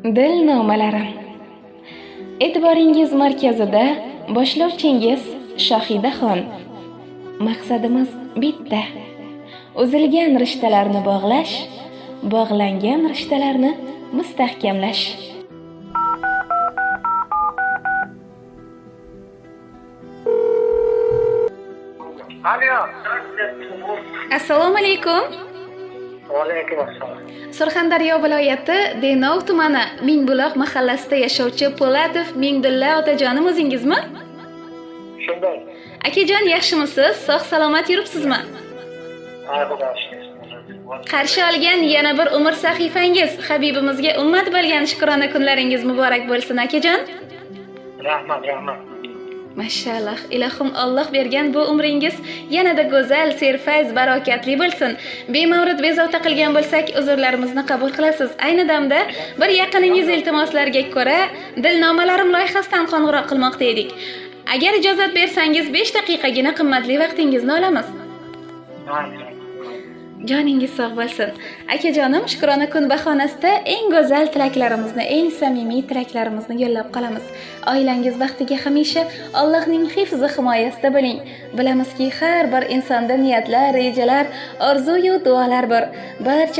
Dilnomalarim. E'tiboringiz markazida boshlovchingiz Shohidaxon. Maqsadimiz bitta. Uzilgan rishtalarni bog'lash, bog'langan rishtalarni mustahkamlash. Alo. Assalomu alaykum. Alaykum assalom. Surxondaryo viloyati Denov tumani Mingbuloq mahallasida yashovchi Po'latov Mingdulla otajonim o'zingizmi? Shunday. Akajon, yaxshimisiz? Sog' salomat yuribsizmi? Xudo shukr. Qarshi olgan yana bir umr sahifangiz Habibimizga ummat bo'lgan shukrona kunlaringiz muborak bo'lsin akajon. Rahmat. Mashalloh, ilohim Alloh bergan bu umringiz yanada go'zal, serfayz, barokatli bo'lsin. Bemavrid bezovta qilgan bo'lsak, uzrlarimizni qabul qilasiz. Ayni damda bir yaqiningiz iltimoslariga ko'ra Dilnomalarim loyihasidan qo'ng'iroq qilmoqda edik. Agar ijozat bersangiz 5 daqiqagina qimmatli vaqtingizni olamiz. Joningiz sog' bo'lsin. Akajonim, shukrona kun bahonasida eng go'zal tilaklarimizni, eng samimiy tilaklarimizni yo'llab qolamiz. Oilangiz baxtiga hamisha Allohning hifzi himoyasida bo'ling. Bilamizki, har bir insonda niyatlar, rejalar, orzu-yu duolar bor.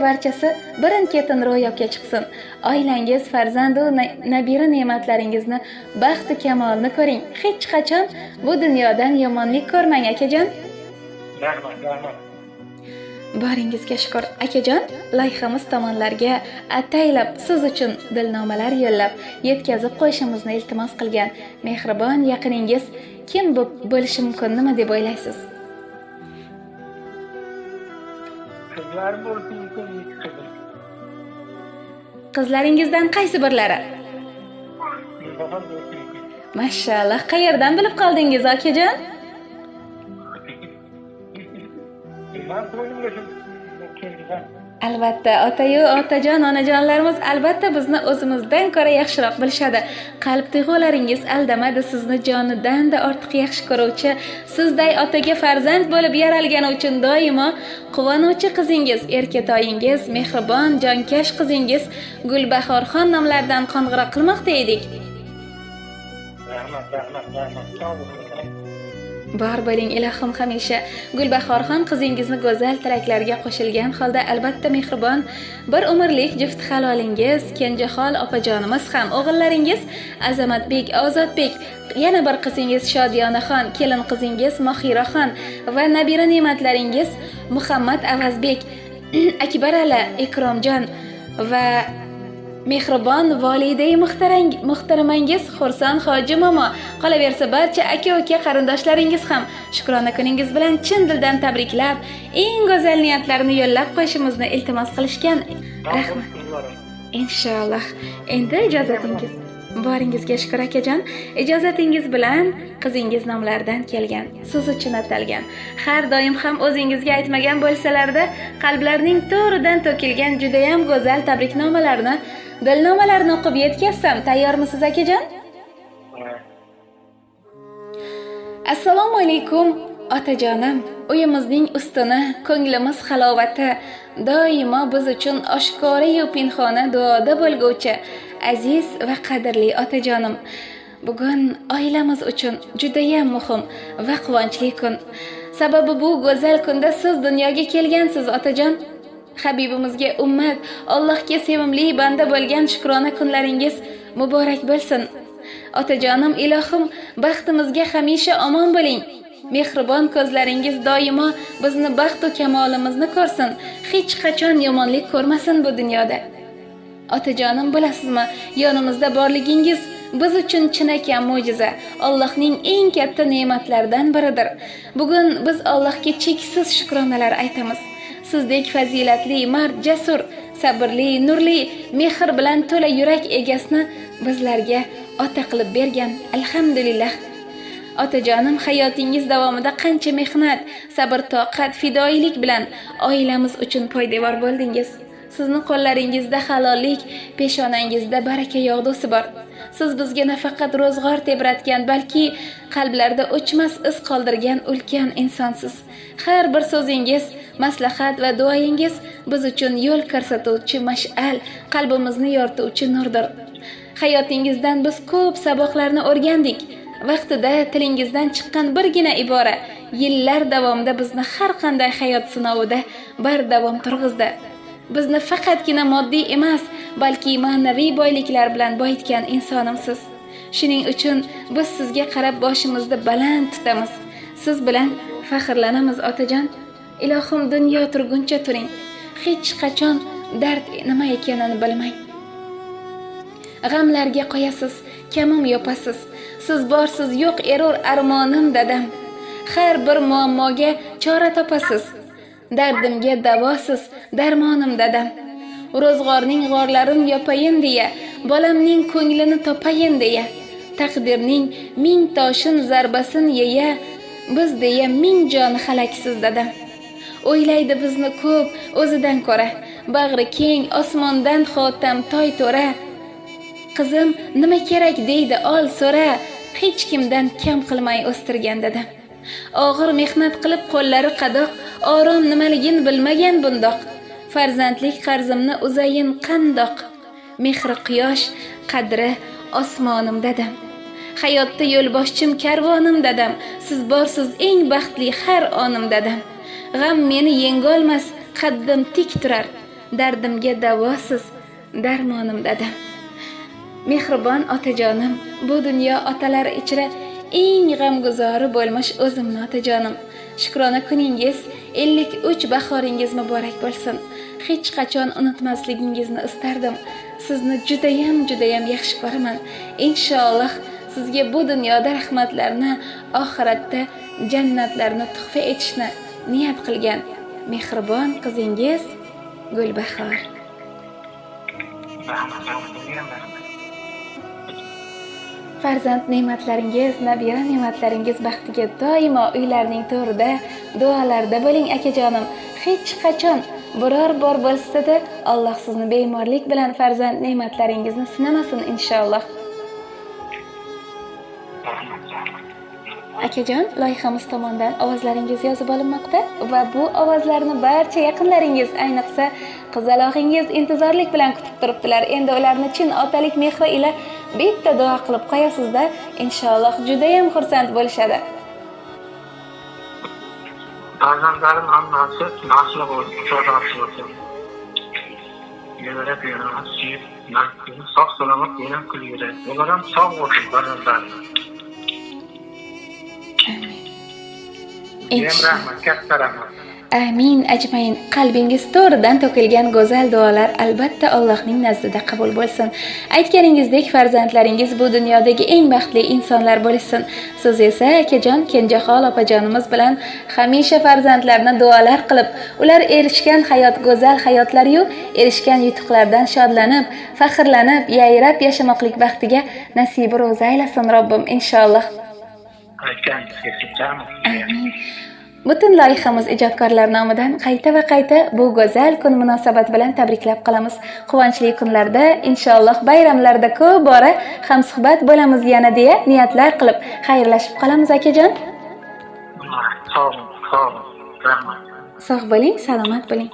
Barchasi birin-ketin ro'yobga chiqsin. Oilangiz, farzand va nabira ne'matlaringizni, baxt va kamolni ko'ring. Hech qachon bu dunyodan yomonlik ko'rmang akajon. Rahmat. Boringizga shukr. Akajon, loyihamiz tomonlarga ataylab siz uchun dilnomalar yo'llab yetkazib qo'yishimizni iltimos qilgan mehribon yaqiningiz kim bo'lishi mumkin, nima deb o'ylaysiz? Qizlar bo'lsin, qizlar. Qizlaringizdan qaysi birlari? Mashalloh, qayerdan bilib qoldingiz akajon? Albatta, otayu otajon, onajonlarimiz albatta bizni o'zimizdan ko'ra yaxshiroq bilishadi. Qalb tuyg'ularingiz aldamadi, sizni jonidan-da ortiq yaxshi ko'ruvchi, sizday otaga farzand bo'lib yaralgani uchun doimo quvonuvchi qizingiz, erkatoyingiz, mehribon, jonkash qizingiz Gulbahorxon nomlaridan qo'ng'iroq qilmoqda edik. Rahmat. Bor bo'ling, ilohim hamisha Gulbahorxon qizingizni go'zal tilaklarga qo'shilgan holda albatta mehribon bir umrlik juft halolingiz Kenjahol opajonimiz ham, o'g'illaringiz Azamatbek, Ozodbek, yana bir qizingiz Shodiyonaxon, kelin qizingiz Mohiraxon va nabira ne'matlaringiz Muhammad Avazbek, Akbarali, Ikromjon va mehribon volidai muhtaramangiz Xurson Hoji momo, qolaversa barcha aka-uka qarindoshlaringiz ham shukrona kuningiz bilan chin dildan tabriklab, eng go'zal niyatlarini yo'llab qo'yishimizni iltimos qilishgan. Rahmat. Inshaalloh. Endi ijozatingiz. Boringizga shukr akajon. Ijozatingiz bilan qizingiz nomlaridan kelgan, siz uchun atalgan. Har doim ham o'zingizga aytmagan bo'lsalarda, qalblarning to'ridan to'kilgan juda ham go'zal tabriknomalarni, dilnomalarni o'qib yetkazsam, tayyormisiz akajon? Assalomu alaykum otajonim. Uyimizning ustuni, ko'nglimiz halovati, doimo biz uchun oshkora-yu pinhona duoda bo'lguvchi aziz va qadrli otajonim. Bugun oilamiz uchun juda ham muhim va quvonchli kun. Sababi bu go'zal kunda siz dunyoga kelgansiz otajon. Habibimizga ummat, Allohga sevimli banda bo'lgan shukrona kunlaringiz muborak bo'lsin. Otajonim, ilohim baxtimizga hamisha omon bo'ling. Mehribon ko'zlaringiz doimo bizni baxt va kamolimizni ko'rsin. Hech qachon yomonlik ko'rmasin bu dunyoda. Otajonim, bilasizmi, yonimizda borligingiz biz uchun chinakam mo'jiza, Allohning eng katta ne'matlaridan biridir. Bugun biz Allohga cheksiz shukronalar aytamiz. Sizdek fazilatli, mard, jasur, sabrli, nurli, mehr bilan to'la yurak egasini bizlarga ota qilib bergan. Alhamdulillah. Otajonim, hayotingiz davomida qancha mehnat, sabr, toqat, fidoilik bilan oilamiz uchun poydevor bo'ldingiz. Sizni qo'llaringizda halollik, peshonangizda baraka yog'dusi bor. Siz bizga nafaqat ro'zg'or tebratgan, balki qalblarda o'chmas iz qoldirgan ulkan insonsiz. Har bir so'zingiz, maslahat va duoyingiz biz uchun yo'l ko'rsatuvchi mash'al, qalbimizni yorituvchi nurdir. Hayotingizdan biz ko'p saboqlarni o'rgandik. Vaqtida tilingizdan chiqqan birgina ibora yillar davomida bizni har qanday hayot sinovida bardavom turg'izdi. Bizni faqatgina moddiy emas, balki ma'naviy boyliklar bilan boyitgan insonimsiz. Shuning uchun biz sizga qarab boshimizni baland tutamiz. Siz bilan faxrlanamiz otajon. Ilohim dunyo turguncha turing. Hech qachon dard nima ekanini bilmang. G'amlarga qo'yasiz, kamim yopasiz. Siz borsiz, yo'q erur armonim dadam. Har bir muammoga chora topasiz. Dardimga davosiz, darmonim dadam. Ro'zg'orning g'orlarin yopayin deya, bolamning ko'nglini topayin deya, taqdirning ming toshin zarbasin yeya, biz deya ming jon halaksiz dadam. O'ylaydi bizni ko'p o'zidan ko'ra, bag'ri keng osmondan xotam toy to'ra. Qizim nima kerak deydi ol so'ra, hech kimdan kam qilmay o'stirgan dadam. Og'ir mehnat qilib qo'llari qadoq, orom nimaligin bilmagan bundoq. Farzandlik qarzimni uzayin qandoq. Mehri quyosh, qadri osmonim dadam. Hayotda yo'lboshchim karvonim dadam. Siz borsiz eng baxtli har onim dadam. G'am meni yengolmas, qaddim tik turar. Dardimga davosiz, darmonim dadam. Mehribon otajonim, bu dunyo otalar ichra eng g'amguzori bo'lmish o'zimni otajonim. Shukrona kuningiz, 53 bahoringiz muborak bo'lsin. Hech qachon unutmasligingizni istardim. Sizni judayam yaxshi ko'raman. Inshaalloh sizga bu dunyoda rahmatlarni, oxiratda jannatlarni tuhfa etishni niyat qilgan mehribon qizingiz Gulbahor. Farzand ne'matlaringiz, nabira ne'matlaringiz baxtiga doimo uylarning to'rida, duolarda bo'ling akajonim. Hech qachon biror bor bo'lsa-da Alloh sizni bemorlik bilan farzand ne'matlaringizni sinamasin inshaalloh. Akajon, loyihamiz tomonidan ovozlaringiz yozib olinmoqda va bu ovozlarni barcha yaqinlaringiz, ayniqsa qizalog'ingiz intizorlik bilan kutib turibdilar. Endi ularni chin otalik mehri ila bitta duo qilib qo'yasizda, inshaalloh judayam xursand bo'lishadi. Farzandlarim hammasi nasl bo'lsin, cho'rasi bo'lsin. Yemirab yuraman, suyib, sog' salomat yana kulyuradi. Ular ham sog' bo'lsin farzandlarim. Rahmat, katta rahmat. Amin ajmain. Qalbingiz to'ridan to'kilgan go'zal duolar albatta Allohning nazdida qabul bo'lsin. Aytganingizdek farzandlaringiz bu dunyodagi eng baxtli insonlar bo'lsin. Siz esa akajon Kenjahol opajonimiz bilan hamisha farzandlarni duolar qilib, ular erishgan hayot go'zal hayotlar-yu, erishgan yutuqlardan shodlanib, faxrlanib, yayrab yashamoqlik baxtiga nasibi ro'za aylasin Robbim inshaalloh. Amin. Butun loyihamiz ijodkorlar nomidan qayta va qayta bu go'zal kun munosabat bilan tabriklab qolamiz. Quvonchli kunlarda, inshaalloh bayramlarda ko'p bora hamsuhbat bo'lamiz yana deya niyatlar qilib xayrlashib qolamiz akajon. Sog' rahmat. Sog' bo'ling, salomat bo'ling.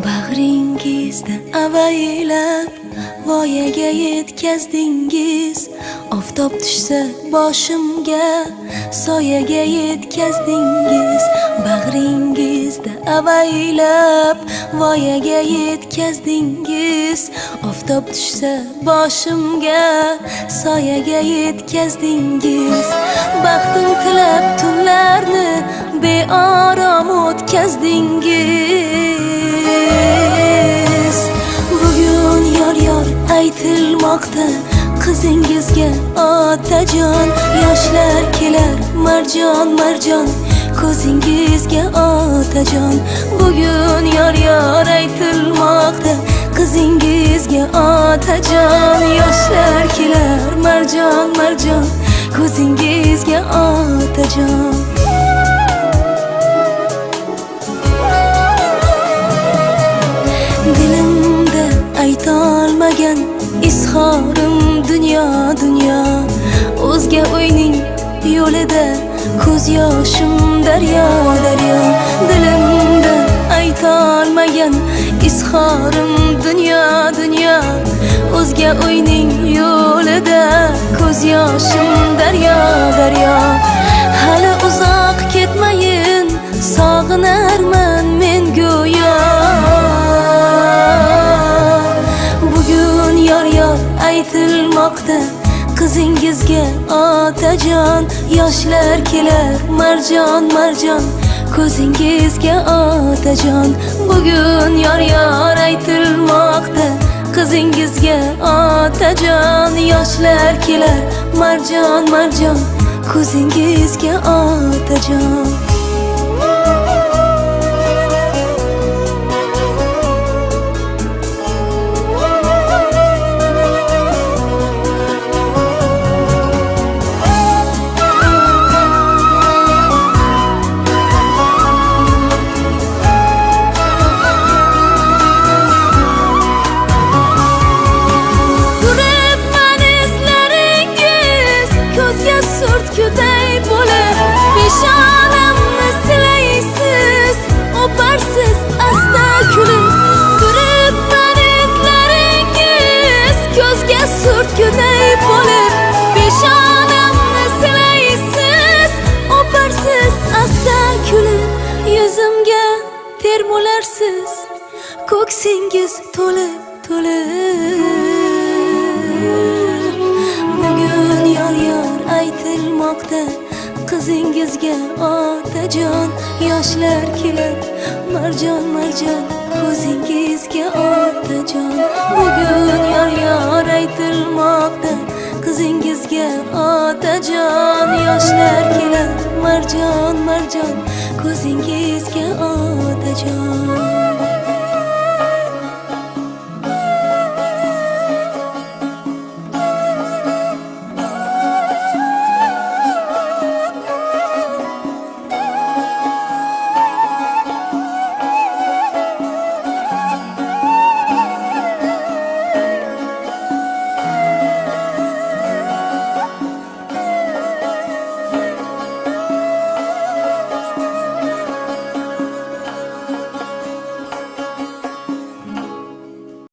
Bag'ringizda avaylab voyaga yetkazdingiz. Oftob tushsa boshimga soyaga yetkazdingiz. Bag'ringizda avaylab voyaga yetkazdingiz. Oftob tushsa boshimga soyaga yetkazdingiz. Baxtim tilab tunlarni beorom o'tkazdingiz. Bugun yor aytilmoqda qizingizga otajon. Yoshlar kelar marjon ko'zingizga otajon. Bugun yor aytilmoqda qizingizga otajon. Yoshlar kelar marjon ko'zingizga otajon. izhorim dunyo dunyo o'zga o'yning yo'lida ko'z yoshim daryo daryo dilimda aytolmagan izhorim dunyo dunyo o'zga o'yning yo'lida ko'z yoshim daryo daryo hali uzoq ketmayin sog'inarman men go'yo bugun yor yor aytilmoqda qizingizga otajon yoshlar kelar marjon marjon ko'zingizga otajon bugun yor yor aytilmoqda qizingizga otajon yoshlar kelar marjon marjon ko'zingizga otajon surtkuday bo'lib peshonamni silaysiz o'parsiz asta kulib turibman izlaringiz ko'zga surtkuday bo'lib peshonamni silaysiz o'parsiz asta kulib yuzimga termularsiz ko'ksingiz to'lib to'lib bugun yor yor aytilmoqda qizingizga otajon yoshlar kelar marjon marjon ko'zingizga otajon bugun yor yor aytilmoqda qizingizga otajon yoshlar kelar marjon marjon ko'zingizga otajon